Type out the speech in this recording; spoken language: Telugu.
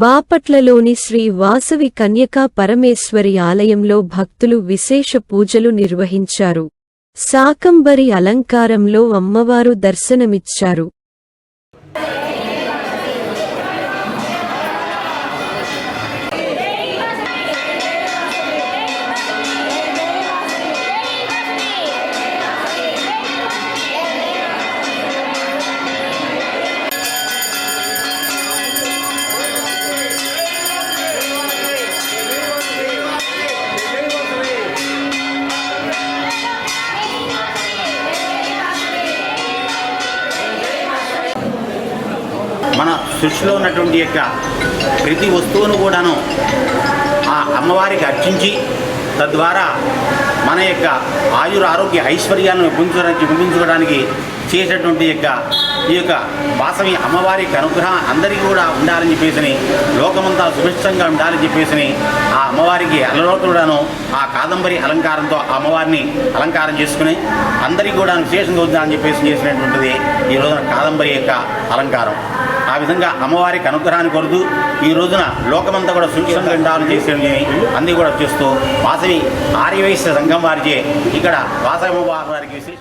బాపట్లలోని శ్రీ వాసవి కన్యకా పరమేశ్వరి ఆలయంలో భక్తులు విశేష పూజలు నిర్వహించారు. శాకంబరి అలంకారంలో అమ్మవారు దర్శనమిచ్చారు. మన సృష్టిలో ఉన్నటువంటి యొక్క ప్రతి వస్తువును కూడాను ఆ అమ్మవారికి అర్చించి తద్వారా మన యొక్క ఆయుర ఆరోగ్య ఐశ్వర్యాలను పెంపించుకోవడానికి చేసేటువంటి ఈ యొక్క వాసవి అమ్మవారి అనుగ్రహం అందరికీ కూడా ఉండాలని చెప్పేసి, లోకమంతా సుభిష్టంగా ఉండాలని చెప్పేసి ఆ అమ్మవారికి అలలోటులను ఆ కాదంబరి అలంకారంతో ఆ అమ్మవారిని అలంకారం చేసుకుని అందరికీ కూడా విశేషంగా ఉండాలని చెప్పేసి చేసినటువంటిది ఈ రోజున కాదంబరి యొక్క అలంకారం. ఆ విధంగా అమ్మవారికి అనుగ్రహాన్ని కొరుతూ ఈ రోజున లోకమంతా కూడా సుభిక్షంగా ఉండాలని చేసేది అన్నీ కూడా చేస్తూ వాసవి ఆర్యవైశ్య సంఘం వారిచే ఇక్కడ వాసవి అమ్మవారికి విశేష